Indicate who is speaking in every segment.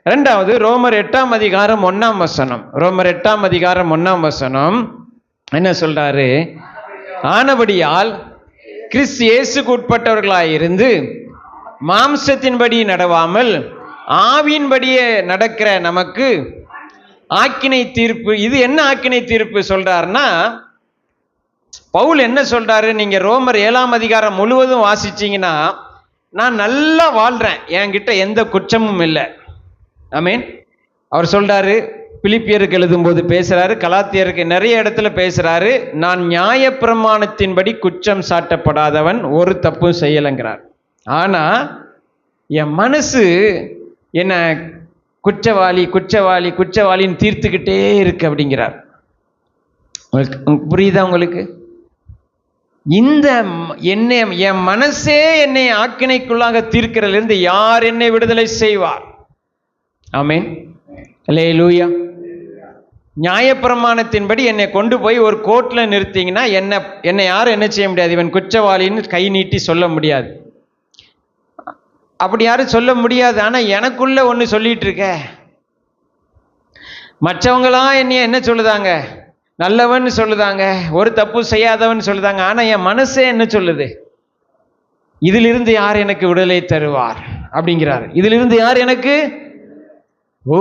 Speaker 1: இரண்டாவது ரோமர் 8ஆம் அதிகாரம் 1ஆம் வசனம். ரோமர் 8ஆம் அதிகாரம் 1ஆம் வசனம் என்ன சொல்றாரு? ஆனபடியால் கிறிஸ்து இயேசுக்கு உட்பட்டவர்களாயிருந்து மாம்சத்தின்படி நடவாமல் ஆவியின்படியே நடக்கிற நமக்கு ஆக்கினை தீர்ப்பு. இது என்ன ஆக்கினை தீர்ப்பு சொல்றாருன்னா, பவுல் என்ன சொல்றாரு? நீங்க ரோமர் 7ஆம் அதிகாரம் முழுவதும் வாசிச்சீங்கன்னா, நான் நல்லா வாழ்றேன், என்கிட்ட எந்த குற்றமும் இல்லை. ஆமென். அவர் சொல்றாரு, பிலிப்பியருக்கு எழுதும் போது பேசுறாரு, கலாத்தியருக்கு நிறைய இடத்துல பேசுறாரு, நான் நியாயப்பிரமாணத்தின்படி குற்றம் சாட்டப்படாதவன், ஒரு தப்பும் செய்யலைங்கிறார். ஆனா என் மனசு என்ன குற்றவாளி குற்றவாளி குற்றவாளின்னு தீர்த்துக்கிட்டே இருக்கு அப்படிங்கிறார். புரியுதா உங்களுக்கு? இந்த என் மனசே என்னை ஆக்கினைக்குள்ளாக தீர்க்கிறதிலிருந்து யார் என்னை விடுதலை செய்வார்? ஆமென். அல்லேலூயா. நியாயப்பிரமாணத்தின்படி என்னை கொண்டு போய் ஒரு கோர்ட்ல நிறுத்திங்கன்னா என்னை யாரும் என்ன செய்ய முடியாது? இவன் குற்றவாளின்னு கை நீட்டி சொல்ல முடியாது. அப்படி யாரும் சொல்ல முடியாது. ஆனால் எனக்குள்ள ஒன்று சொல்லிட்டு இருக்க, மற்றவங்களாம் என்னைய என்ன சொல்லுதாங்க? நல்லவன் சொல்லுதாங்க, ஒரு தப்பு செய்யாதவன் சொல்லுதாங்க. ஆனால் என் மனசே என்ன சொல்லுது? இதிலிருந்து யார் எனக்கு விடுதலை தருவார் அப்படிங்கிறார். இதிலிருந்து யார் எனக்கு? ஓ,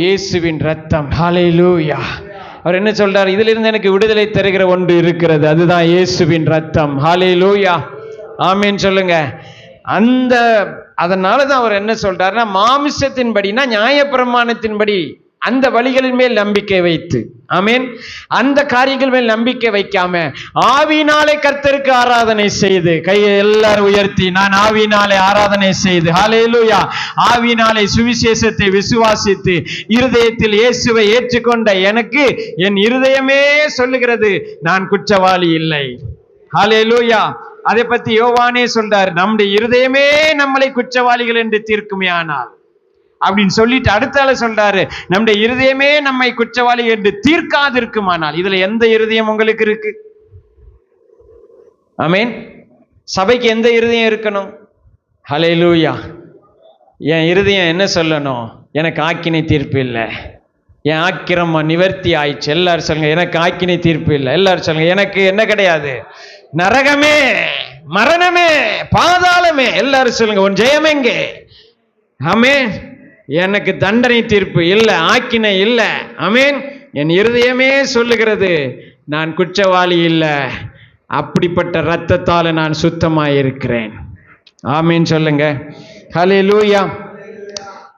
Speaker 1: இயேசுவின் ரத்தம். ஹல்லேலூயா. அவர் என்ன சொல்றார்? இதிலிருந்து எனக்கு விடுதலை தருகிற ஒன்று இருக்கிறது, அதுதான் இயேசுவின் ரத்தம். ஹல்லேலூயா. ஆமென் சொல்லுங்க. அதனால தான் அவர் என்ன சொல்றாருன்னா, மாமிசத்தின்படினா நியாயப்பிரமாணத்தின்படி அந்த வழிகளின் மேல் நம்பிக்கை வைத்து, ஆமென், அந்த காரியங்கள் மேல் நம்பிக்கை வைக்காம ஆவியினாலே கர்த்தருக்கு ஆராதனை செய்து, கையை எல்லாரும் உயர்த்தி, நான் ஆவியினாலே ஆராதனை செய்து, ஹல்லேலூயா, ஆவியினாலே சுவிசேஷத்தை விசுவாசித்து இருதயத்தில் இயேசுவை ஏற்றுக்கொண்ட எனக்கு என் இருதயமே சொல்லுகிறது, நான் குற்றவாளி இல்லை. ஹல்லேலூயா. அதை பத்தி யோவானே சொல்றாரு, நம்முடைய இருதயமே நம்மளை குற்றவாளிகள் என்று தீர்க்குமே ஆனால் அப்படின்னு சொல்லிட்டு அடுத்தால சொல்றாரு, நம்முடைய இருதயமே நம்மை குற்றவாளி என்று தீர்க்காதிருக்குமானால். இதுல எந்த இருதயம் உங்களுக்கு இருக்கு? ஆமென். சபைக்கு எந்த இருதயம் இருக்கணும்? ஹல்லேலூயா. என் இருதயம் என்ன சொல்லணும்? எனக்கு ஆக்கினை தீர்ப்பு இல்லை, என் ஆக்கிரமம் நிவர்த்தி ஆயிடுச்சு. எல்லாரும் சொல்லுங்க, எனக்கு ஆக்கினை தீர்ப்பு இல்லை. எல்லாரும் சொல்லுங்க, எனக்கு என்ன கிடையாது? நரகமே, மரணமே, பாதாளமே. எல்லாரும் சொல்லுங்க, உன் ஜெயம் எங்கே? ஆமென். எனக்கு தண்டனை தீர்ப்பு இல்லை, ஆக்கினை இல்லை. ஆமென். என் இருதயமே சொல்லுகிறது, நான் குற்றவாளி இல்லை, அப்படிப்பட்ட இரத்தத்தால் நான் சுத்தமாயிருக்கிறேன். ஆமென் சொல்லுங்க. ஹல்லேலூயா.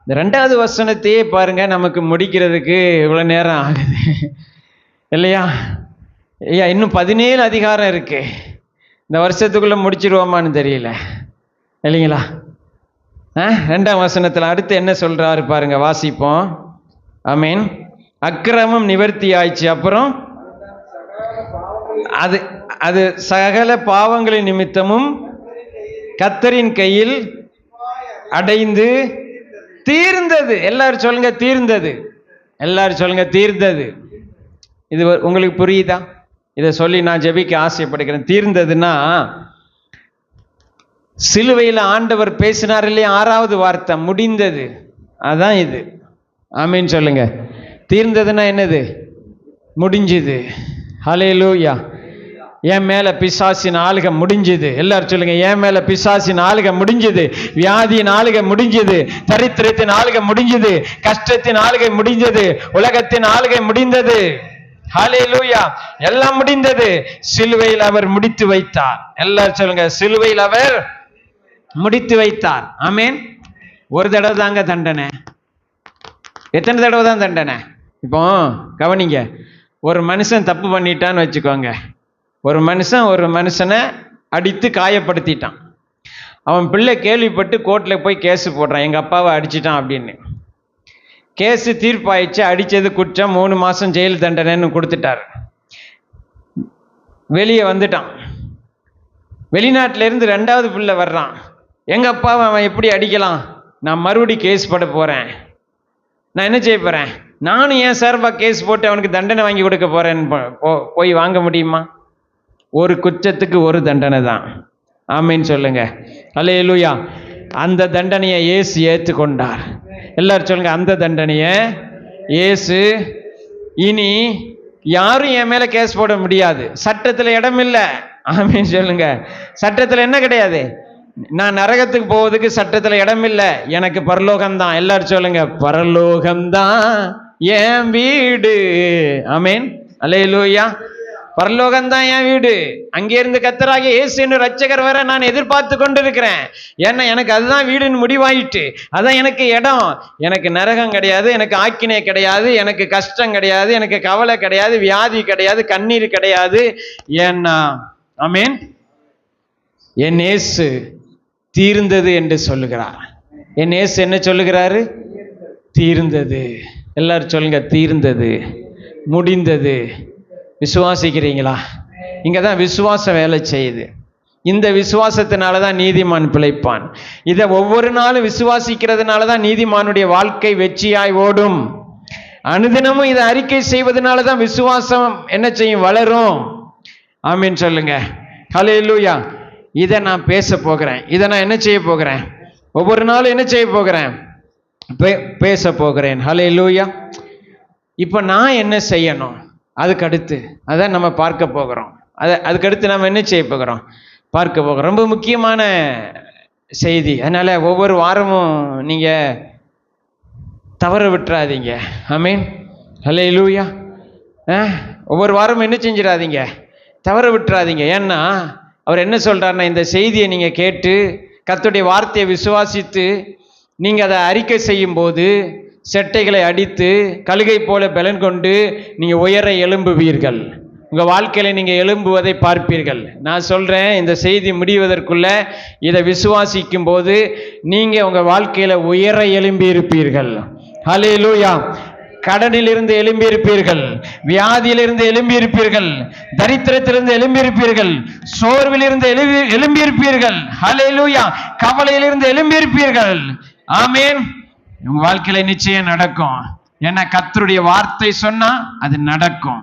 Speaker 1: இந்த 2வது வசனத்தையே பாருங்க, நமக்கு முடிக்கிறதுக்கு இவ்வளவு நேரம் ஆகுது இல்லையா? ஐயா, இன்னும் 17 அதிகாரம் இருக்கு. இந்த வருஷத்துக்குள்ள முடிச்சிருவோமான்னு தெரியல இல்லைங்களா? 2ஆம் வசனத்தில் அடுத்து என்ன சொல்றாரு பாருங்க, வாசிப்போம். ஆமென். அக்கிரமம் நிவர்த்தி ஆயிடுச்சு. அப்புறம் அது சகல பாவங்களின் நிமித்தமும் கர்த்தரின் கையில் அடைந்து தீர்ந்தது. எல்லாரும் சொல்லுங்க, தீர்ந்தது. எல்லாரும் சொல்லுங்க, தீர்ந்தது. இது உங்களுக்கு புரியுதா? இதை சொல்லி நான் ஜெபிக்க ஆசைப்படுகிறேன். தீர்ந்ததுன்னா, சிலுவையில் ஆண்டவர் பேசினார் இல்லையா, 6வது வார்த்தை முடிந்தது, அதான் இது. ஆமென் சொல்லுங்க. தீர்ந்ததுன்னா என்னது? முடிஞ்சுது. ஹல்லேலூயா. என் மேல பிசாசின் ஆளுகை முடிஞ்சுது. எல்லாரும் சொல்லுங்க, என் மேல பிசாசின் ஆளுகை முடிஞ்சுது, வியாதியின் ஆளுகை முடிஞ்சுது, தரித்திரத்தின் ஆளுகை முடிஞ்சுது, கஷ்டத்தின் ஆளுகை முடிஞ்சது, உலகத்தின் ஆளுகை முடிந்தது. ஹல்லேலூயா. எல்லாம் முடிந்தது. சிலுவையில் அவர் முடித்து வைத்தார். எல்லாரும் சொல்லுங்க, சிலுவையில் அவர் முடித்து வைத்தார். ஆமென். ஒரு தடவை தாங்க தண்டனை. எத்தனை தடவை தான் தண்டனை? இப்போ கவனிங்க, ஒரு மனுஷன் தப்பு பண்ணிட்டான்னு வச்சுக்கோங்க. ஒரு மனுஷனை அடித்து காயப்படுத்திட்டான். அவன் பிள்ளை கேள்விப்பட்டு கோர்ட்டில் போய் கேஸு போடுறான், எங்கள் அப்பாவை அடிச்சிட்டான் அப்படின்னு. கேஸு தீர்ப்பாயிடுச்சு, அடித்தது குற்றம், 3 மாதம் ஜெயில் தண்டனைன்னு கொடுத்துட்டார். வெளியே வந்துட்டான். வெளிநாட்டிலேருந்து 2வது பிள்ளை வர்றான். எங்கள் அப்பாவை அவன் எப்படி அடிக்கலாம்? நான் மறுபடி கேஸ் போட போகிறேன். நான் என்ன செய்ய போகிறேன்? நானும் ஏன் சார்பாக கேஸ் போட்டு அவனுக்கு தண்டனை வாங்கி கொடுக்க போகிறேன்னு போய் வாங்க முடியுமா? ஒரு குற்றத்துக்கு ஒரு தண்டனை தான். ஆமென் சொல்லுங்க. அல்லேலூயா. அந்த தண்டனையை இயேசு ஏற்றுக்கொண்டார். எல்லாரும் சொல்லுங்க, அந்த தண்டனையை இயேசு இனி யாரும் என் மேல கேஸ் போட முடியாது. சட்டத்துல இடம் இல்லை. ஆமீன் சொல்லுங்க. சட்டத்துல என்ன கிடையாது? நான் நரகத்துக்கு போவதுக்கு சட்டத்துல இடம் இல்லை. எனக்கு பரலோகம்தான். எல்லாரும் சொல்லுங்க, பரலோகம்தான் என் வீடு. ஆமீன், அல்லேலூயா. பரலோகம்தான் என் வீடு. அங்கே இருந்து கர்த்தராகிய இயேசு என்னும் ரட்சகர் வர நான் எதிர்பார்த்து கொண்டிருக்கிறேன். ஏன்னா எனக்கு அதுதான் வீடுன்னு முடிவாயிட்டு. அதான் எனக்கு இடம். எனக்கு நரகம் கிடையாது, எனக்கு ஆக்கினை கிடையாது, எனக்கு கஷ்டம் கிடையாது, எனக்கு கவலை கிடையாது, வியாதி கிடையாது, கண்ணீர் கிடையாது. ஏன்னா ஆமீன், என் இயேசு தீர்ந்தது என்று சொல்லுகிறார். என் இயேசு என்ன சொல்லுகிறாரு? தீர்ந்தது. எல்லாரும் சொல்லுங்க, தீர்ந்தது, முடிந்தது. விசுவாசிக்கிறீங்களா? இங்க தான் விசுவாசம் வேலை செய்யுது. இந்த விசுவாசத்தினால தான் நீதிமான் பிழைப்பான். இதை ஒவ்வொரு நாளும் விசுவாசிக்கிறதுனால தான் நீதிமானுடைய வாழ்க்கை வெற்றியாய் ஓடும். அனுதினமும் இதை அறிக்கை செய்வதனால தான் விசுவாசம் என்ன செய்யும்? வளரும். ஆமீன் சொல்லுங்க. ஹல்லேலூயா. இதை நான் பேச போகிறேன். இதை நான் என்ன செய்ய போகிறேன்? ஒவ்வொரு நாளும் என்ன செய்ய போகிறேன்? பேச போகிறேன். ஹல்லேலூயா. இப்போ நான் என்ன செய்யணும்? அதுக்கடுத்து அதான் நம்ம பார்க்க போகிறோம். அதுக்கடுத்து நம்ம என்ன செய்ய போகிறோம்? பார்க்க போகிறோம். ரொம்ப முக்கியமான செய்தி. அதனால ஒவ்வொரு வாரமும் நீங்க தவற விட்டுறாதீங்க. ஆமீன், ஹல்லேலூயா. ஒவ்வொரு வாரமும் என்ன செஞ்சிடாதீங்க? தவற விட்டுறாதீங்க. ஏன்னா அவர் என்ன சொல்றாருன்னா, இந்த செய்தியை நீங்க கேட்டு கர்த்தருடைய வார்த்தையை விசுவாசித்து நீங்க அதை அறிக்கை செய்யும் போது செட்டைகளை அடித்து கழுகை போல பலன் கொண்டு நீங்க உயர எழும்புவீர்கள். உங்க வாழ்க்கையில நீங்க எழும்புவதை பார்ப்பீர்கள். நான் சொல்றேன், இந்த செய்தி முடிவதற்குள்ள இதை விசுவாசிக்கும் போது நீங்க உங்க வாழ்க்கையில உயர எழும்பி இருப்பீர்கள். ஹல்லேலூயா. கடனிலிருந்து எழும்பி இருப்பீர்கள், வியாதியிலிருந்து எழும்பி இருப்பீர்கள், தரித்திரத்திலிருந்து எழும்பி இருப்பீர்கள், சோர்விலிருந்து எழும்பி இருப்பீர்கள். ஹல்லேலூயா. கவலையிலிருந்து எழும்பி இருப்பீர்கள். ஆமீன். உங்க வாழ்க்கையில நிச்சயம் நடக்கும். ஏன்னா கர்த்தருடைய வார்த்தை சொன்னா அது நடக்கும்.